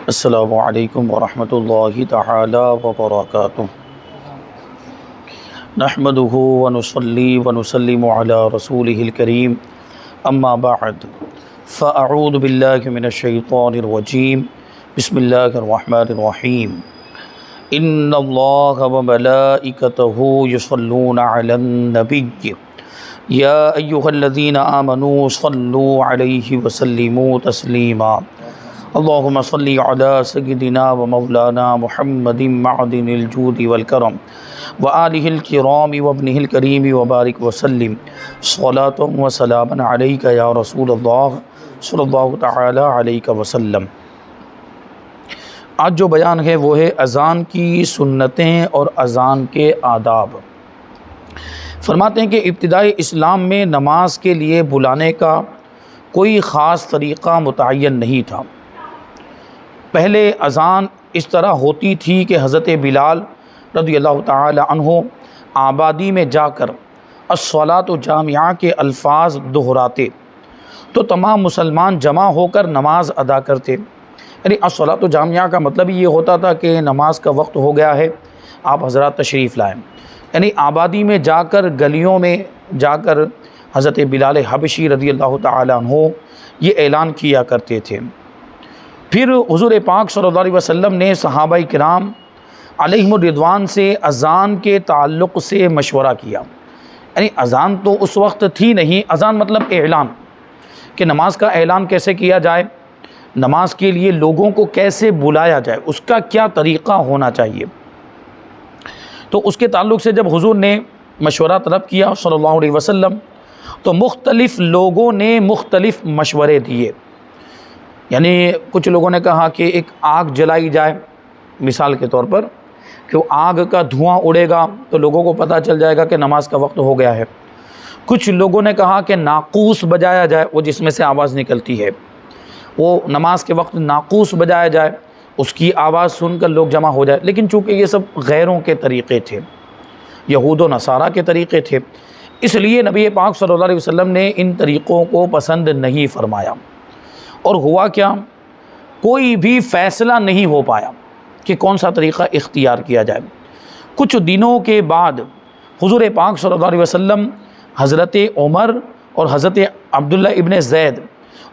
السلام علیکم ورحمۃ اللہ تعالی وبرکاتہ۔ نحمدہ ونصلی ونسلم علی رسولہ الکریم، اما بعد فاعوذ باللہ من الشیطان الرجیم، بسم اللہ الرحمن الرحیم۔ ان اللہ وملائکتہ یصلون علی النبی یا ایہا الذین آمنوا صلوا علیہ وسلموا تسلیما۔ اللہم صلی علی سیدنا و مولانا محمد معدن الجود والکرم وآلہ الکرام وابنہ الکریم وبارک وسلم صلاۃ و سلاما علیک یا رسول اللہ صلی اللہ تعالی علیہ وسلم۔ آج جو بیان ہے وہ ہے اذان کی سنتیں اور اذان کے آداب۔ فرماتے ہیں کہ ابتدائی اسلام میں نماز کے لیے بلانے کا کوئی خاص طریقہ متعین نہیں تھا۔ پہلے اذان اس طرح ہوتی تھی کہ حضرت بلال رضی اللہ تعالی عنہ آبادی میں جا کر الصلاۃ جامعہ کے الفاظ دہراتے تو تمام مسلمان جمع ہو کر نماز ادا کرتے۔ یعنی الصلاۃ جامعہ کا مطلب یہ ہوتا تھا کہ نماز کا وقت ہو گیا ہے، آپ حضرات تشریف لائیں۔ یعنی آبادی میں جا کر، گلیوں میں جا کر حضرت بلال حبشی رضی اللہ تعالی عنہ یہ اعلان کیا کرتے تھے۔ پھر حضور پاک صلی اللہ علیہ وسلم نے صحابہ کرام علیہم الرضوان سے اذان کے تعلق سے مشورہ کیا۔ یعنی اذان تو اس وقت تھی نہیں، اذان مطلب اعلان، کہ نماز کا اعلان کیسے کیا جائے، نماز کے لیے لوگوں کو کیسے بلایا جائے، اس کا کیا طریقہ ہونا چاہیے۔ تو اس کے تعلق سے جب حضور نے مشورہ طلب کیا صلی اللہ علیہ وسلم تو مختلف لوگوں نے مختلف مشورے دیے۔ یعنی کچھ لوگوں نے کہا کہ ایک آگ جلائی جائے، مثال کے طور پر کہ وہ آگ کا دھواں اڑے گا تو لوگوں کو پتہ چل جائے گا کہ نماز کا وقت ہو گیا ہے۔ کچھ لوگوں نے کہا کہ ناقوس بجایا جائے، وہ جس میں سے آواز نکلتی ہے، وہ نماز کے وقت ناقوس بجایا جائے، اس کی آواز سن کر لوگ جمع ہو جائے۔ لیکن چونکہ یہ سب غیروں کے طریقے تھے، یہود و نصارہ کے طریقے تھے، اس لیے نبی پاک صلی اللہ علیہ وسلم نے ان طریقوں کو پسند نہیں فرمایا۔ اور ہوا کیا، کوئی بھی فیصلہ نہیں ہو پایا کہ کون سا طریقہ اختیار کیا جائے۔ کچھ دنوں کے بعد حضور پاک صلی اللہ علیہ وسلم حضرت عمر اور حضرت عبداللہ ابن زید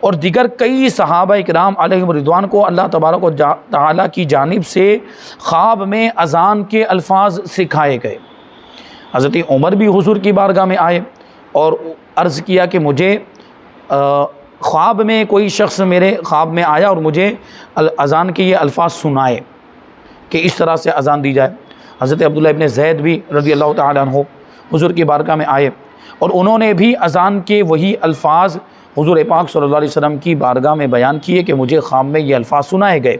اور دیگر کئی صحابہ کرام علیہم رضوان کو اللہ تبارک و تعالیٰ کی جانب سے خواب میں اذان کے الفاظ سکھائے گئے۔ حضرت عمر بھی حضور کی بارگاہ میں آئے اور عرض کیا کہ مجھے خواب میں کوئی شخص میرے خواب میں آیا اور مجھے اذان کے یہ الفاظ سنائے کہ اس طرح سے اذان دی جائے۔ حضرت عبداللہ ابن زید بھی رضی اللہ تعالیٰ عنہ حضور کی بارگاہ میں آئے اور انہوں نے بھی اذان کے وہی الفاظ حضور پاک صلی اللہ علیہ وسلم کی بارگاہ میں بیان کیے کہ مجھے خواب میں یہ الفاظ سنائے گئے۔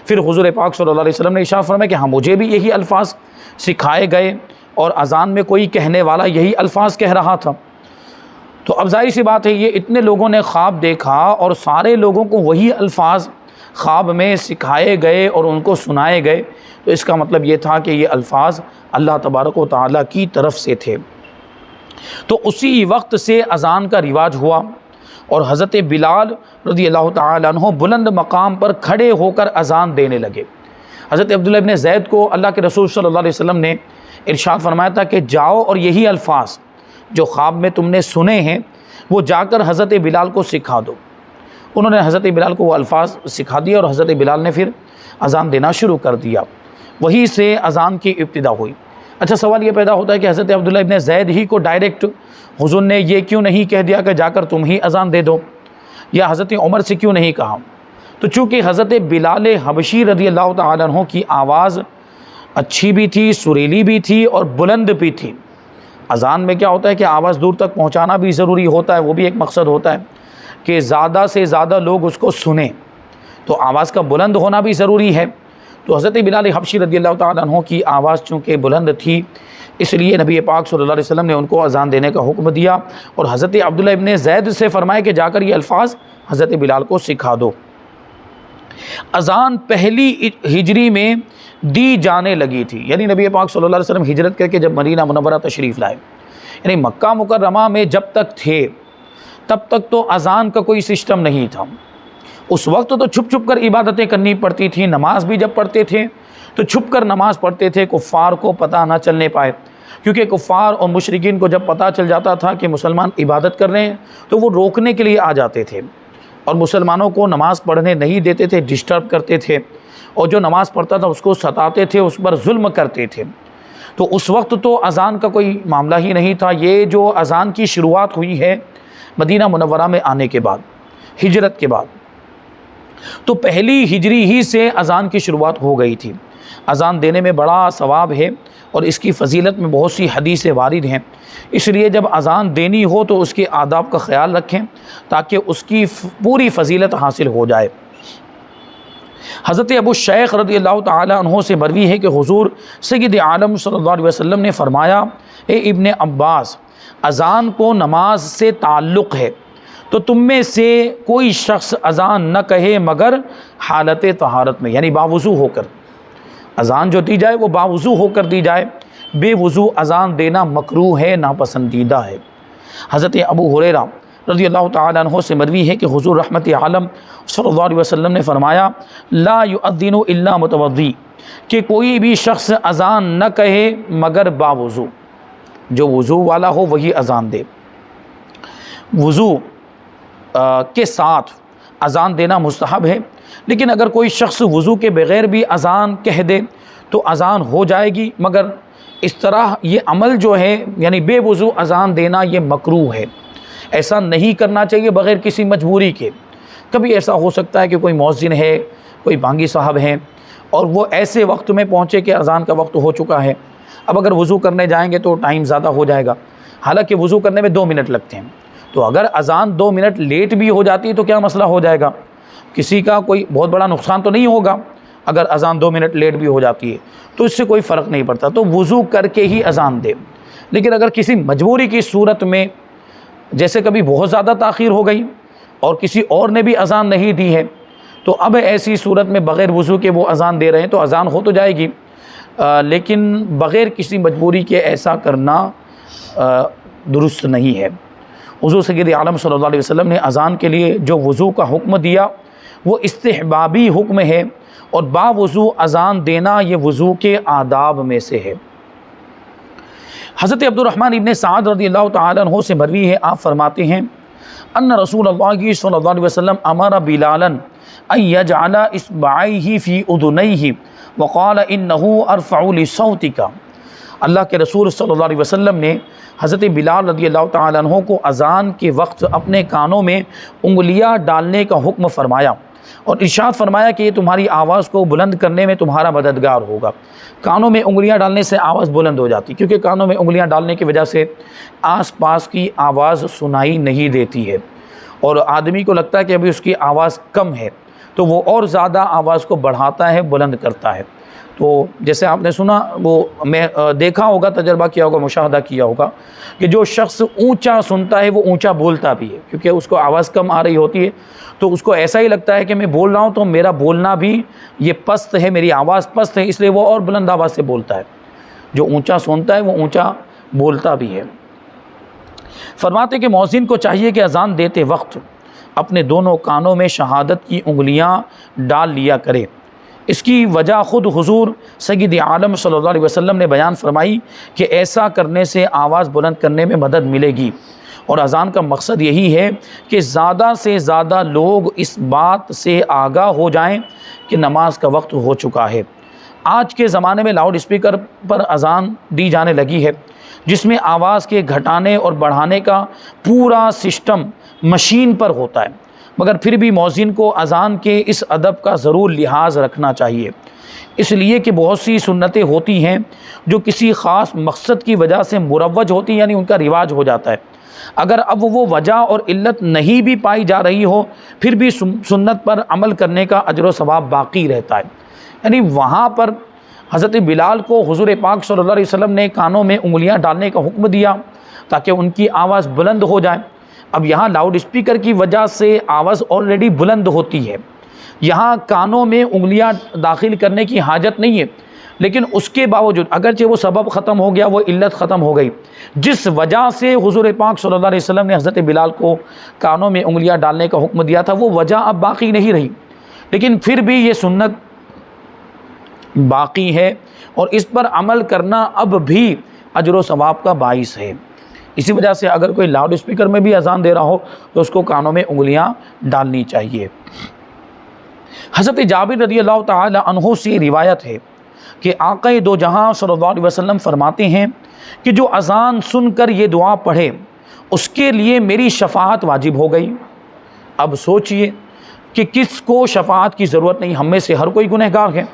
پھر حضور پاک صلی اللہ علیہ وسلم نے ارشاد فرمایا کہ ہاں مجھے بھی یہی الفاظ سکھائے گئے اور اذان میں کوئی کہنے والا یہی الفاظ کہہ رہا تھا۔ تو اب ظاہر سی بات ہے، یہ اتنے لوگوں نے خواب دیکھا اور سارے لوگوں کو وہی الفاظ خواب میں سکھائے گئے اور ان کو سنائے گئے، تو اس کا مطلب یہ تھا کہ یہ الفاظ اللہ تبارک و تعالیٰ کی طرف سے تھے۔ تو اسی وقت سے اذان کا رواج ہوا اور حضرت بلال رضی اللہ تعالیٰ عنہ بلند مقام پر کھڑے ہو کر اذان دینے لگے۔ حضرت عبداللہ ابن زید کو اللہ کے رسول صلی اللہ علیہ وسلم نے ارشاد فرمایا تھا کہ جاؤ اور یہی الفاظ جو خواب میں تم نے سنے ہیں وہ جا کر حضرت بلال کو سکھا دو۔ انہوں نے حضرت بلال کو وہ الفاظ سکھا دیا اور حضرت بلال نے پھر اذان دینا شروع کر دیا۔ وہیں سے اذان کی ابتدا ہوئی۔ اچھا، سوال یہ پیدا ہوتا ہے کہ حضرت عبداللہ ابن زید ہی کو ڈائریکٹ حضور نے یہ کیوں نہیں کہہ دیا کہ جا کر تم ہی اذان دے دو، یا حضرت عمر سے کیوں نہیں کہا؟ تو چونکہ حضرت بلال حبشی رضی اللہ تعالیٰ عنہ کی آواز اچھی بھی تھی، سریلی بھی تھی اور بلند بھی تھی۔ اذان میں کیا ہوتا ہے کہ آواز دور تک پہنچانا بھی ضروری ہوتا ہے، وہ بھی ایک مقصد ہوتا ہے کہ زیادہ سے زیادہ لوگ اس کو سنیں، تو آواز کا بلند ہونا بھی ضروری ہے۔ تو حضرت بلال حبشی رضی اللہ تعالیٰ عنہ کی آواز چونکہ بلند تھی، اس لیے نبی پاک صلی اللہ علیہ وسلم نے ان کو اذان دینے کا حکم دیا اور حضرت عبداللہ ابن زید سے فرمایا کہ جا کر یہ الفاظ حضرت بلال کو سکھا دو۔ اذان پہلی ہجری میں دی جانے لگی تھی، یعنی نبی پاک صلی اللہ علیہ وسلم ہجرت کر کے جب مدینہ منورہ تشریف لائے، یعنی مکہ مکرمہ میں جب تک تھے تب تک تو اذان کا کوئی سسٹم نہیں تھا۔ اس وقت تو چھپ چھپ کر عبادتیں کرنی پڑتی تھیں، نماز بھی جب پڑھتے تھے تو چھپ کر نماز پڑھتے تھے، کفار کو پتہ نہ چلنے پائے، کیونکہ کفار اور مشرکین کو جب پتہ چل جاتا تھا کہ مسلمان عبادت کر رہے ہیں تو وہ روکنے کے لیے آ جاتے تھے اور مسلمانوں کو نماز پڑھنے نہیں دیتے تھے، ڈسٹرب کرتے تھے، اور جو نماز پڑھتا تھا اس کو ستاتے تھے، اس پر ظلم کرتے تھے۔ تو اس وقت تو اذان کا کوئی معاملہ ہی نہیں تھا۔ یہ جو اذان کی شروعات ہوئی ہے مدینہ منورہ میں آنے کے بعد، ہجرت کے بعد، تو پہلی ہجری ہی سے اذان کی شروعات ہو گئی تھی۔ اذان دینے میں بڑا ثواب ہے اور اس کی فضیلت میں بہت سی حدیثیں وارد ہیں، اس لیے جب اذان دینی ہو تو اس کے آداب کا خیال رکھیں تاکہ اس کی پوری فضیلت حاصل ہو جائے۔ حضرت ابو شیخ رضی اللہ تعالی عنہ سے مروی ہے کہ حضور سید عالم صلی اللہ علیہ وسلم نے فرمایا، اے ابن عباس، اذان کو نماز سے تعلق ہے، تو تم میں سے کوئی شخص اذان نہ کہے مگر حالت طہارت میں، یعنی باوضو ہو کر۔ اذان جو دی جائے وہ باوضو ہو کر دی جائے، بے وضو اذان دینا مکروہ ہے، ناپسندیدہ ہے۔ حضرت ابو ہریرہ رضی اللہ تعالیٰ عنہ سے مروی ہے کہ حضور رحمت عالم صلی اللہ علیہ وسلم نے فرمایا، لا یؤذن الا متوضی، کہ کوئی بھی شخص اذان نہ کہے مگر باوضو، جو وضو والا ہو وہی اذان دے۔ وضو کے ساتھ اذان دینا مستحب ہے، لیکن اگر کوئی شخص وضو کے بغیر بھی اذان کہہ دے تو اذان ہو جائے گی، مگر اس طرح یہ عمل جو ہے یعنی بے وضو اذان دینا یہ مکروہ ہے، ایسا نہیں کرنا چاہیے بغیر کسی مجبوری کے۔ کبھی ایسا ہو سکتا ہے کہ کوئی مؤذن ہے، کوئی بانگی صاحب ہیں اور وہ ایسے وقت میں پہنچے کہ اذان کا وقت ہو چکا ہے، اب اگر وضو کرنے جائیں گے تو ٹائم زیادہ ہو جائے گا، حالانکہ وضو کرنے میں 2 منٹ لگتے ہیں، تو اگر اذان 2 منٹ لیٹ بھی ہو جاتی ہے تو کیا مسئلہ ہو جائے گا؟ کسی کا کوئی بہت بڑا نقصان تو نہیں ہوگا اگر اذان 2 منٹ لیٹ بھی ہو جاتی ہے، تو اس سے کوئی فرق نہیں پڑتا، تو وضو کر کے ہی اذان دے۔ لیکن اگر کسی مجبوری کی صورت میں، جیسے کبھی بہت زیادہ تاخیر ہو گئی اور کسی اور نے بھی اذان نہیں دی ہے، تو اب ایسی صورت میں بغیر وضو کے وہ اذان دے رہے ہیں تو اذان ہو تو جائے گی، لیکن بغیر کسی مجبوری کے ایسا کرنا درست نہیں ہے۔ حضور سید عالم صلی اللہ علیہ وسلم نے اذان کے لیے جو وضو کا حکم دیا وہ استحبابی حکم ہے، اور باوضو اذان دینا یہ وضو کے آداب میں سے ہے۔ حضرت عبد الرحمن ابن سعد رضی اللہ تعالیٰ عنہ سے مروی ہے، آپ فرماتے ہیں، ان رسول اللہ صلی اللہ علیہ وسلم امر بلالا ان یجعل اصبعیہ فی اذنیہ وقال انہ ارفع لصوتک۔ اللہ کے رسول صلی اللہ علیہ وسلم نے حضرت بلال رضی اللہ تعالیٰ عنہ کو اذان کے وقت اپنے کانوں میں انگلیاں ڈالنے کا حکم فرمایا اور ارشاد فرمایا کہ یہ تمہاری آواز کو بلند کرنے میں تمہارا مددگار ہوگا۔ کانوں میں انگلیاں ڈالنے سے آواز بلند ہو جاتی، کیونکہ کانوں میں انگلیاں ڈالنے کی وجہ سے آس پاس کی آواز سنائی نہیں دیتی ہے اور آدمی کو لگتا ہے کہ ابھی اس کی آواز کم ہے، تو وہ اور زیادہ آواز کو بڑھاتا ہے، بلند کرتا ہے۔ تو جیسے آپ نے سنا، وہ میں دیکھا ہوگا، تجربہ کیا ہوگا، مشاہدہ کیا ہوگا کہ جو شخص اونچا سنتا ہے وہ اونچا بولتا بھی ہے، کیونکہ اس کو آواز کم آ رہی ہوتی ہے تو اس کو ایسا ہی لگتا ہے کہ میں بول رہا ہوں تو میرا بولنا بھی یہ پست ہے، میری آواز پست ہے، اس لیے وہ اور بلند آواز سے بولتا ہے۔ جو اونچا سنتا ہے وہ اونچا بولتا بھی ہے۔ فرماتے کہ مؤذن کو چاہیے کہ اذان دیتے وقت اپنے دونوں کانوں میں شہادت کی انگلیاں ڈال لیا کرے۔ اس کی وجہ خود حضور سید عالم صلی اللہ علیہ وسلم نے بیان فرمائی کہ ایسا کرنے سے آواز بلند کرنے میں مدد ملے گی، اور اذان کا مقصد یہی ہے کہ زیادہ سے زیادہ لوگ اس بات سے آگاہ ہو جائیں کہ نماز کا وقت ہو چکا ہے۔ آج کے زمانے میں لاؤڈ اسپیکر پر اذان دی جانے لگی ہے، جس میں آواز کے گھٹانے اور بڑھانے کا پورا سسٹم مشین پر ہوتا ہے، مگر پھر بھی مؤذن کو اذان کے اس ادب کا ضرور لحاظ رکھنا چاہیے، اس لیے کہ بہت سی سنتیں ہوتی ہیں جو کسی خاص مقصد کی وجہ سے مروج ہوتی ہیں، یعنی ان کا رواج ہو جاتا ہے۔ اگر اب وہ وجہ اور علت نہیں بھی پائی جا رہی ہو، پھر بھی سنت پر عمل کرنے کا اجر و ثواب باقی رہتا ہے۔ یعنی وہاں پر حضرت بلال کو حضور پاک صلی اللہ علیہ وسلم نے کانوں میں انگلیاں ڈالنے کا حکم دیا تاکہ ان کی آواز بلند ہو جائے۔ اب یہاں لاؤڈ اسپیکر کی وجہ سے آواز آلریڈی بلند ہوتی ہے، یہاں کانوں میں انگلیاں داخل کرنے کی حاجت نہیں ہے، لیکن اس کے باوجود اگرچہ وہ سبب ختم ہو گیا، وہ علت ختم ہو گئی، جس وجہ سے حضور پاک صلی اللہ علیہ وسلم نے حضرت بلال کو کانوں میں انگلیاں ڈالنے کا حکم دیا تھا، وہ وجہ اب باقی نہیں رہی، لیکن پھر بھی یہ سنت باقی ہے اور اس پر عمل کرنا اب بھی اجر و ثواب کا باعث ہے۔ اسی وجہ سے اگر کوئی لاؤڈ اسپیکر میں بھی اذان دے رہا ہو تو اس کو کانوں میں انگلیاں ڈالنی چاہیے۔ حضرت جابر رضی اللہ تعالی عنہ سے روایت ہے کہ آقا دو جہاں صلی اللہ علیہ وسلم فرماتے ہیں کہ جو اذان سن کر یہ دعا پڑھے اس کے لیے میری شفاعت واجب ہو گئی۔ اب سوچئے کہ کس کو شفاعت کی ضرورت نہیں، ہم میں سے ہر کوئی گنہگار ہے۔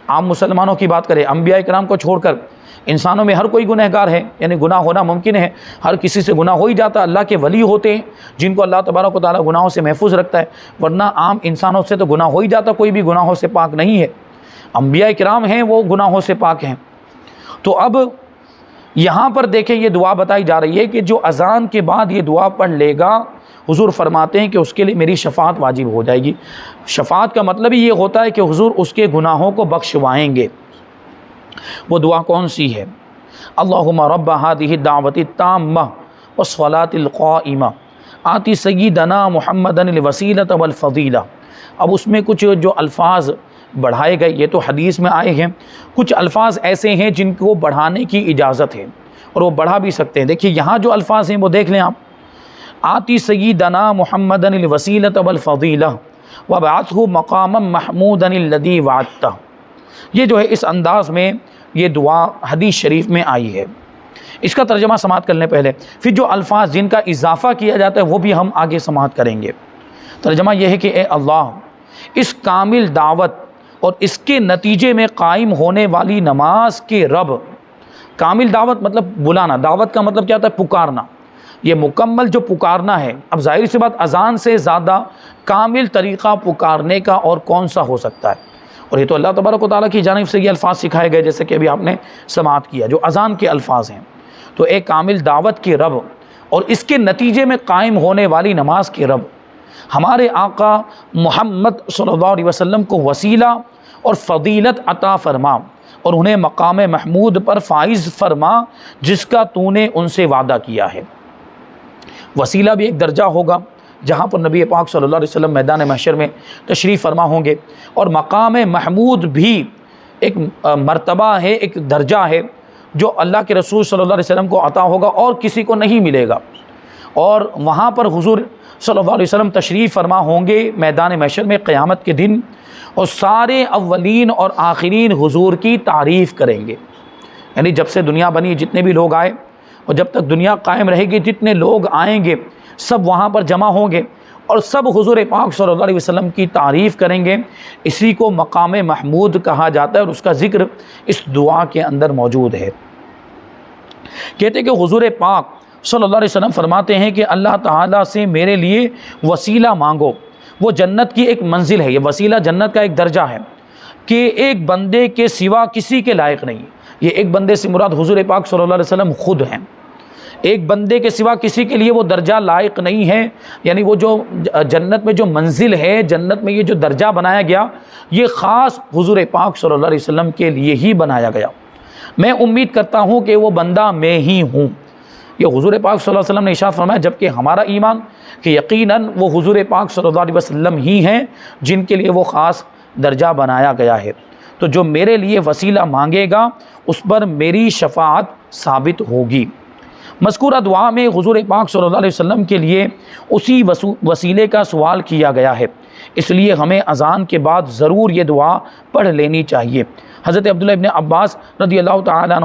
عام مسلمانوں کی بات کریں، انبیاء کرام کو چھوڑ کر انسانوں میں ہر کوئی گنہگار ہے، یعنی گناہ ہونا ممکن ہے، ہر کسی سے گناہ ہو ہی جاتا۔ اللہ کے ولی ہوتے ہیں جن کو اللہ تبارک و تعالیٰ گناہوں سے محفوظ رکھتا ہے، ورنہ عام انسانوں سے تو گناہ ہو ہی جاتا، کوئی بھی گناہوں سے پاک نہیں ہے۔ انبیاء کرام ہیں وہ گناہوں سے پاک ہیں۔ تو اب یہاں پر دیکھیں یہ دعا بتائی جا رہی ہے کہ جو اذان کے بعد یہ دعا پڑھ لے گا، حضور فرماتے ہیں کہ اس کے لیے میری شفاعت واجب ہو جائے گی۔ شفاعت کا مطلب ہی یہ ہوتا ہے کہ حضور اس کے گناہوں کو بخشوائیں گے۔ وہ دعا کون سی ہے؟ اللہم رب هذه الدعوۃ التامہ والصلاۃ القائمہ آتی سیدنا محمد الوسیلۃ والفضیلہ۔ اب اس میں کچھ جو الفاظ بڑھائے گئے، یہ تو حدیث میں آئے ہیں، کچھ الفاظ ایسے ہیں جن کو بڑھانے کی اجازت ہے اور وہ بڑھا بھی سکتے ہیں۔ دیکھیے یہاں جو الفاظ ہیں وہ دیکھ لیں آپ، آتی سیدنا محمد الوسیلۃ والفضیلہ وابعثہ مقاما محمودا الذی وعدتہ۔ یہ جو ہے اس انداز میں یہ دعا حدیث شریف میں آئی ہے۔ اس کا ترجمہ سماعت کرنے پہلے پھر جو الفاظ جن کا اضافہ کیا جاتا ہے وہ بھی ہم آگے سماعت کریں گے۔ ترجمہ یہ ہے کہ اے اللہ، اس کامل دعوت اور اس کے نتیجے میں قائم ہونے والی نماز کے رب۔ کامل دعوت مطلب بلانا، دعوت کا مطلب کیا ہوتا ہے؟ پکارنا۔ یہ مکمل جو پکارنا ہے، اب ظاہر سی بات اذان سے زیادہ کامل طریقہ پکارنے کا اور کون سا ہو سکتا ہے؟ اور یہ تو اللہ تبارک و تعالیٰ کی جانب سے یہ الفاظ سکھائے گئے جیسے کہ ابھی آپ نے سماعت کیا، جو اذان کے الفاظ ہیں۔ تو ایک کامل دعوت کے رب اور اس کے نتیجے میں قائم ہونے والی نماز کے رب، ہمارے آقا محمد صلی اللہ علیہ وسلم کو وسیلہ اور فضیلت عطا فرما اور انہیں مقام محمود پر فائز فرما جس کا تو نے ان سے وعدہ کیا ہے۔ وسیلہ بھی ایک درجہ ہوگا جہاں پر نبی پاک صلی اللہ علیہ وسلم میدان محشر میں تشریف فرما ہوں گے، اور مقام محمود بھی ایک مرتبہ ہے، ایک درجہ ہے جو اللہ کے رسول صلی اللہ علیہ وسلم کو عطا ہوگا اور کسی کو نہیں ملے گا۔ اور وہاں پر حضور صلی اللہ علیہ وسلم تشریف فرما ہوں گے میدان محشر میں قیامت کے دن، اور سارے اولین اور آخرین حضور کی تعریف کریں گے۔ یعنی جب سے دنیا بنی جتنے بھی لوگ آئے اور جب تک دنیا قائم رہے گی جتنے لوگ آئیں گے سب وہاں پر جمع ہوں گے اور سب حضور پاک صلی اللہ علیہ وسلم کی تعریف کریں گے۔ اسی کو مقام محمود کہا جاتا ہے اور اس کا ذکر اس دعا کے اندر موجود ہے۔ کہتے ہیں کہ حضور پاک صلی اللہ علیہ وسلم فرماتے ہیں کہ اللہ تعالیٰ سے میرے لیے وسیلہ مانگو، وہ جنت کی ایک منزل ہے۔ یہ وسیلہ جنت کا ایک درجہ ہے کہ ایک بندے کے سوا کسی کے لائق نہیں۔ یہ ایک بندے سے مراد حضور پاک صلی اللہ علیہ وسلم خود ہیں۔ ایک بندے کے سوا کسی کے لیے وہ درجہ لائق نہیں ہے، یعنی وہ جو جنت میں جو منزل ہے، جنت میں یہ جو درجہ بنایا گیا، یہ خاص حضور پاک صلی اللہ علیہ وسلم کے لیے ہی بنایا گیا۔ میں امید کرتا ہوں کہ وہ بندہ میں ہی ہوں۔ یہ حضور پاک صلی اللہ علیہ وسلم نے ارشاد فرمایا، جبکہ ہمارا ایمان کہ یقیناً وہ حضور پاک صلی اللہ علیہ وسلم ہی ہیں جن کے لیے وہ خاص درجہ بنایا گیا ہے۔ تو جو میرے لیے وسیلہ مانگے گا اس پر میری شفاعت ثابت ہوگی۔ مذکورہ دعا میں حضور پاک صلی اللہ علیہ وسلم کے لیے اسی وسیلے کا سوال کیا گیا ہے، اس لیے ہمیں اذان کے بعد ضرور یہ دعا پڑھ لینی چاہیے۔ حضرت عبداللہ ابن عباس رضی اللہ تعالیٰ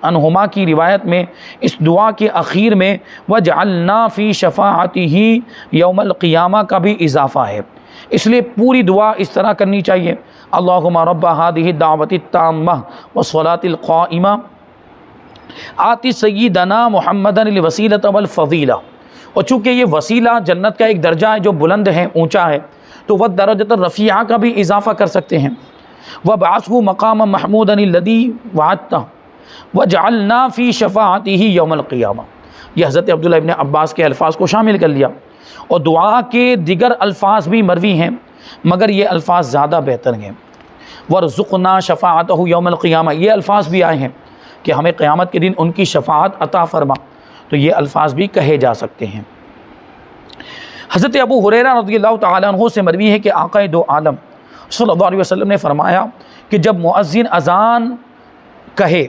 عنہما کی روایت میں اس دعا کے اخیر میں وَجْعَلْنَا فِي شَفَاعَتِهِ یوم القیامہ کا بھی اضافہ ہے، اس لیے پوری دعا اس طرح کرنی چاہیے، اللہم رب هذه الدعوۃ التامہ والصلاۃ القائمہ آتی سیدنا محمد الوسیلۃ والفضیلہ۔ اور چونکہ یہ وسیلہ جنت کا ایک درجہ ہے جو بلند ہے، اونچا ہے، تو وہ درجۃ الرفیعہ کا بھی اضافہ کر سکتے ہیں۔ وَبَعَثْهُ مَقَامًا مَحْمُودًا الَّذِي وَعَدتَّهُ وَجَعَلْنَا فِي شَفَاعَتِهِ یوم القیامہ۔ یہ حضرت عبداللہ ابن عباس کے الفاظ کو شامل کر لیا، اور دعا کے دیگر الفاظ بھی مروی ہیں مگر یہ الفاظ زیادہ بہتر ہیں۔ وَارْزُقْنَا شَفَاعَتَهُ يَوْمَ الْقِيَامَةِ، یہ الفاظ بھی آئے ہیں کہ ہمیں قیامت کے دن ان کی شفاعت عطا فرما، تو یہ الفاظ بھی کہے جا سکتے ہیں۔ حضرت ابو ہریرہ رضی اللہ تعالیٰ عنہ سے مروی ہے کہ آقا دو عالم صلی اللہ علیہ وسلم نے فرمایا کہ جب مؤذن اذان کہے،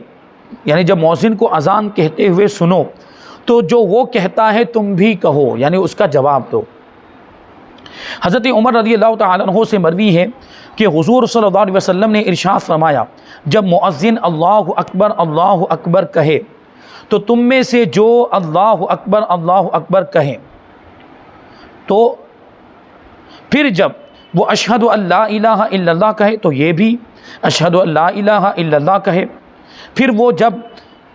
یعنی جب مؤذن کو اذان کہتے ہوئے سنو تو جو وہ کہتا ہے تم بھی کہو، یعنی اس کا جواب دو۔ حضرت عمر رضی اللہ تعالیٰ عنہ سے مروی ہے کہ حضور صلی اللہ علیہ وسلم نے ارشاد فرمایا جب مؤذن اللہ اکبر کہے تو تم میں سے جو اللہ اکبر کہیں، تو پھر جب وہ اشہد ان لا الہ الا اللہ کہے تو یہ بھی اشہد ان لا الہ الا اللہ کہے، پھر وہ جب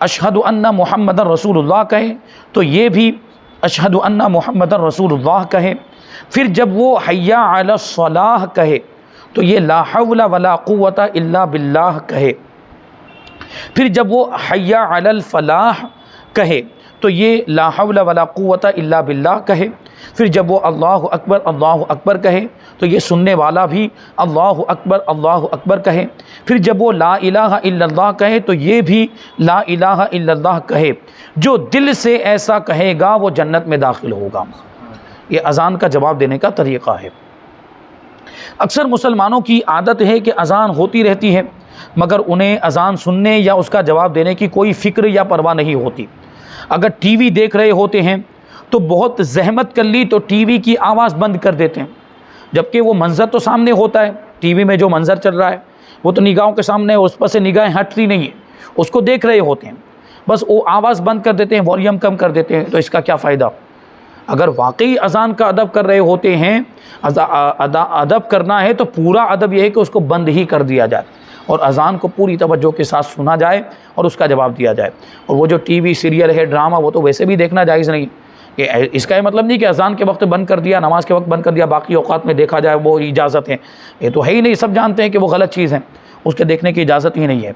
اشہد ان محمد رسول اللہ کہے تو یہ بھی اشہد ان محمد رسول اللہ کہے، پھر جب وہ حی علی الصلاح کہے تو یہ لا حول ولا قوت الا باللہ کہے، پھر جب وہ حی علی الفلاح کہے تو یہ لا حول ولا قوت الا باللہ کہے، پھر جب وہ اللہ اکبر کہے تو یہ سننے والا بھی اللہ اکبر کہے، پھر جب وہ لا الہ الا اللہ کہے تو یہ بھی لا الہ الا اللہ کہے، جو دل سے ایسا کہے گا وہ جنت میں داخل ہوگا۔ یہ اذان کا جواب دینے کا طریقہ ہے۔ اکثر مسلمانوں کی عادت ہے کہ اذان ہوتی رہتی ہے مگر انہیں اذان سننے یا اس کا جواب دینے کی کوئی فکر یا پرواہ نہیں ہوتی۔ اگر ٹی وی دیکھ رہے ہوتے ہیں تو بہت زحمت کر لی تو ٹی وی کی آواز بند کر دیتے ہیں، جبکہ وہ منظر تو سامنے ہوتا ہے، ٹی وی میں جو منظر چل رہا ہے وہ تو نگاہوں کے سامنے ہے، اس پر سے نگاہیں ہٹتی نہیں ہیں، اس کو دیکھ رہے ہوتے ہیں، بس وہ آواز بند کر دیتے ہیں، والیوم کم کر دیتے ہیں، تو اس کا کیا فائدہ؟ اگر واقعی اذان کا ادب کر رہے ہوتے ہیں، ادب کرنا ہے تو پورا ادب یہ ہے کہ اس کو بند ہی کر دیا جائے اور اذان کو پوری توجہ کے ساتھ سنا جائے اور اس کا جواب دیا جائے۔ اور وہ جو ٹی وی سیریل ہے، ڈرامہ، وہ تو ویسے بھی دیکھنا جائز نہیں۔ اس کا یہ مطلب نہیں کہ اذان کے وقت بند کر دیا، نماز کے وقت بند کر دیا، باقی اوقات میں دیکھا جائے وہ اجازت ہے، یہ تو ہے ہی نہیں، سب جانتے ہیں کہ وہ غلط چیز ہے، اس کے دیکھنے کی اجازت ہی نہیں ہے۔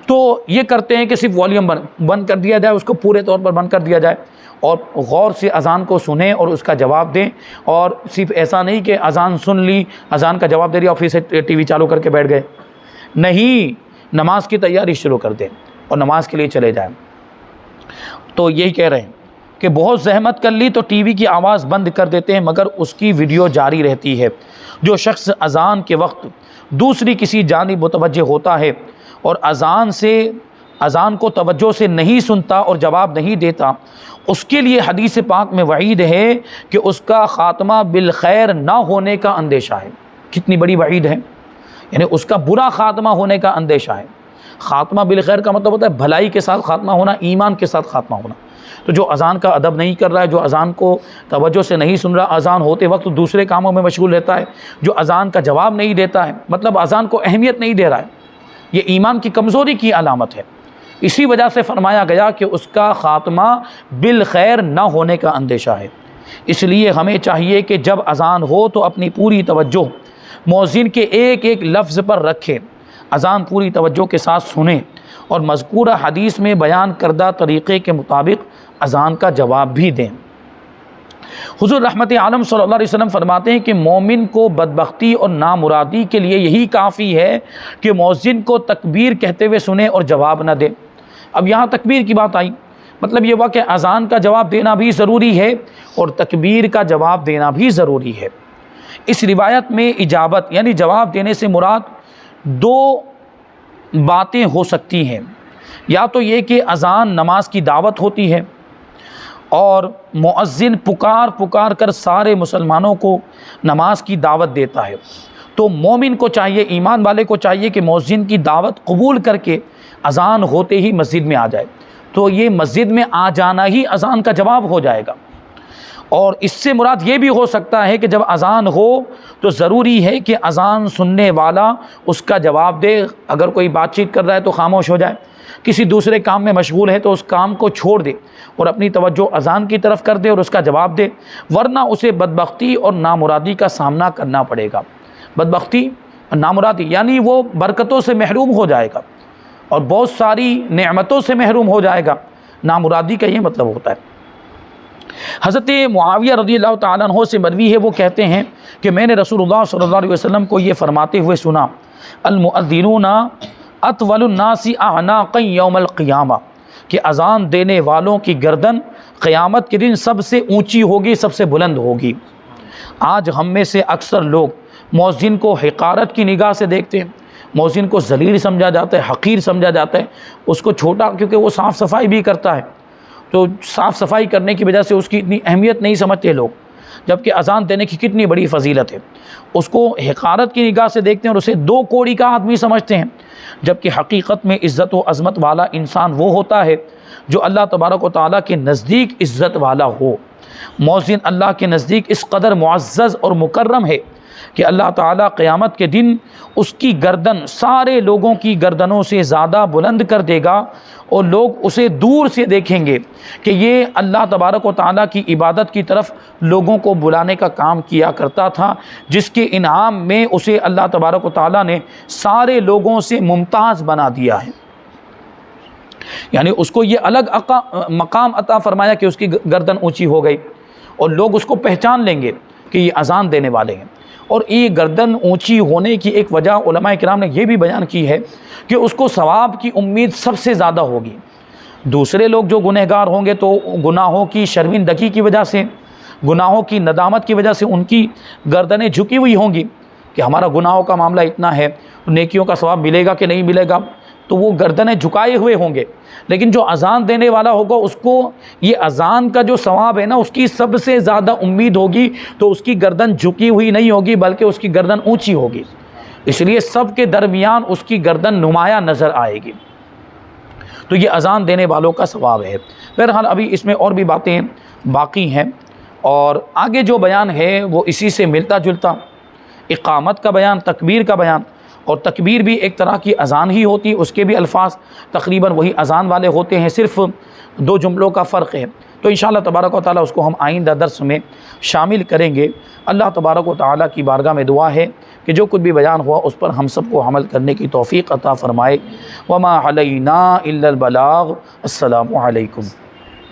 تو یہ کرتے ہیں کہ صرف والیوم بند کر دیا جائے، اس کو پورے طور پر بند کر دیا جائے اور غور سے اذان کو سنیں اور اس کا جواب دیں، اور صرف ایسا نہیں کہ اذان سن لی، اذان کا جواب دے دیا اور پھر سے ٹی وی چالو کر کے بیٹھ گئے، نہیں، نماز کی تیاری شروع کر دیں اور نماز کے لیے چلے جائیں۔ تو یہی کہہ رہے ہیں کہ بہت زحمت کر لی تو ٹی وی کی آواز بند کر دیتے ہیں مگر اس کی ویڈیو جاری رہتی ہے۔ جو شخص اذان کے وقت دوسری کسی جانب متوجہ ہوتا ہے اور اذان کو توجہ سے نہیں سنتا اور جواب نہیں دیتا، اس کے لیے حدیث پاک میں وعید ہے کہ اس کا خاتمہ بالخیر نہ ہونے کا اندیشہ ہے۔ کتنی بڑی وعید ہے، یعنی اس کا برا خاتمہ ہونے کا اندیشہ ہے۔ خاتمہ بالخیر کا مطلب ہوتا ہے بھلائی کے ساتھ خاتمہ ہونا، ایمان کے ساتھ خاتمہ ہونا۔ تو جو اذان کا ادب نہیں کر رہا ہے، جو اذان کو توجہ سے نہیں سن رہا، اذان ہوتے وقت دوسرے کاموں میں مشغول رہتا ہے، جو اذان کا جواب نہیں دیتا ہے، مطلب اذان کو اہمیت نہیں دے رہا ہے، یہ ایمان کی کمزوری کی علامت ہے۔ اسی وجہ سے فرمایا گیا کہ اس کا خاتمہ بالخیر نہ ہونے کا اندیشہ ہے۔ اس لیے ہمیں چاہیے کہ جب اذان ہو تو اپنی پوری توجہ مؤذن کے ایک ایک لفظ پر رکھیں، اذان پوری توجہ کے ساتھ سنیں اور مذکورہ حدیث میں بیان کردہ طریقے کے مطابق اذان کا جواب بھی دیں۔ حضور رحمت عالم صلی اللہ علیہ وسلم فرماتے ہیں کہ مومن کو بدبختی اور نامرادی کے لیے یہی کافی ہے کہ مؤذن کو تکبیر کہتے ہوئے سنے اور جواب نہ دے۔ اب یہاں تکبیر کی بات آئی، مطلب یہ ہوا کہ اذان کا جواب دینا بھی ضروری ہے اور تکبیر کا جواب دینا بھی ضروری ہے۔ اس روایت میں اجابت یعنی جواب دینے سے مراد دو باتیں ہو سکتی ہیں، یا تو یہ کہ اذان نماز کی دعوت ہوتی ہے اور مؤذن پکار کر سارے مسلمانوں کو نماز کی دعوت دیتا ہے، تو مومن کو چاہیے، ایمان والے کو چاہیے کہ مؤذن کی دعوت قبول کر کے اذان ہوتے ہی مسجد میں آ جائے، تو یہ مسجد میں آ جانا ہی اذان کا جواب ہو جائے گا۔ اور اس سے مراد یہ بھی ہو سکتا ہے کہ جب اذان ہو تو ضروری ہے کہ اذان سننے والا اس کا جواب دے، اگر کوئی بات چیت کر رہا ہے تو خاموش ہو جائے، کسی دوسرے کام میں مشغول ہے تو اس کام کو چھوڑ دے اور اپنی توجہ اذان کی طرف کر دے اور اس کا جواب دے، ورنہ اسے بدبختی اور نامرادی کا سامنا کرنا پڑے گا۔ بدبختی اور نامرادی یعنی وہ برکتوں سے محروم ہو جائے گا اور بہت ساری نعمتوں سے محروم ہو جائے گا، نامرادی کا یہ مطلب ہوتا ہے۔ حضرت معاویہ رضی اللہ تعالیٰ عنہ سے مروی ہے، وہ کہتے ہیں کہ میں نے رسول اللہ صلی اللہ علیہ وسلم کو یہ فرماتے ہوئے سنا، المؤذنون اطول الناس اعناقا یوم القیامہ، کہ اذان دینے والوں کی گردن قیامت کے دن سب سے اونچی ہوگی، سب سے بلند ہوگی۔ آج ہم میں سے اکثر لوگ مؤذن کو حقارت کی نگاہ سے دیکھتے ہیں، مؤذن کو ذلیل سمجھا جاتا ہے، حقیر سمجھا جاتا ہے، اس کو چھوٹا، کیونکہ وہ صاف صفائی بھی کرتا ہے، تو صاف صفائی کرنے کی وجہ سے اس کی اتنی اہمیت نہیں سمجھتے لوگ، جبکہ اذان دینے کی کتنی بڑی فضیلت ہے۔ اس کو حقارت کی نگاہ سے دیکھتے ہیں اور اسے دو کوڑی کا آدمی سمجھتے ہیں، جبکہ حقیقت میں عزت و عظمت والا انسان وہ ہوتا ہے جو اللہ تبارک و تعالیٰ کے نزدیک عزت والا ہو۔ مؤذن اللہ کے نزدیک اس قدر معزز اور مکرم ہے کہ اللہ تعالیٰ قیامت کے دن اس کی گردن سارے لوگوں کی گردنوں سے زیادہ بلند کر دے گا، اور لوگ اسے دور سے دیکھیں گے کہ یہ اللہ تبارک و تعالیٰ کی عبادت کی طرف لوگوں کو بلانے کا کام کیا کرتا تھا، جس کے انعام میں اسے اللہ تبارک و تعالیٰ نے سارے لوگوں سے ممتاز بنا دیا ہے۔ یعنی اس کو یہ الگ مقام عطا فرمایا کہ اس کی گردن اونچی ہو گئی، اور لوگ اس کو پہچان لیں گے کہ یہ اذان دینے والے ہیں۔ اور یہ گردن اونچی ہونے کی ایک وجہ علماء کرام نے یہ بھی بیان کی ہے کہ اس کو ثواب کی امید سب سے زیادہ ہوگی۔ دوسرے لوگ جو گنہگار ہوں گے تو گناہوں کی شرمندگی کی وجہ سے، گناہوں کی ندامت کی وجہ سے ان کی گردنیں جھکی ہوئی ہوں گی کہ ہمارا گناہوں کا معاملہ اتنا ہے، نیکیوں کا ثواب ملے گا کہ نہیں ملے گا، تو وہ گردنیں جھکائے ہوئے ہوں گے۔ لیکن جو اذان دینے والا ہوگا اس کو یہ اذان کا جو ثواب ہے نا، اس کی سب سے زیادہ امید ہوگی، تو اس کی گردن جھکی ہوئی نہیں ہوگی بلکہ اس کی گردن اونچی ہوگی، اس لیے سب کے درمیان اس کی گردن نمایاں نظر آئے گی۔ تو یہ اذان دینے والوں کا ثواب ہے۔ بہرحال ابھی اس میں اور بھی باتیں باقی ہیں، اور آگے جو بیان ہے وہ اسی سے ملتا جلتا، اقامت کا بیان، تکبیر کا بیان، اور تکبیر بھی ایک طرح کی اذان ہی ہوتی ہے، اس کے بھی الفاظ تقریباً وہی اذان والے ہوتے ہیں، صرف دو جملوں کا فرق ہے۔ تو انشاءاللہ تبارک و تعالیٰ اس کو ہم آئندہ درس میں شامل کریں گے۔ اللہ تبارک و تعالیٰ کی بارگاہ میں دعا ہے کہ جو کچھ بھی بیان ہوا اس پر ہم سب کو عمل کرنے کی توفیق عطا فرمائے۔ وما علینا الا البلاغ۔ السلام علیکم۔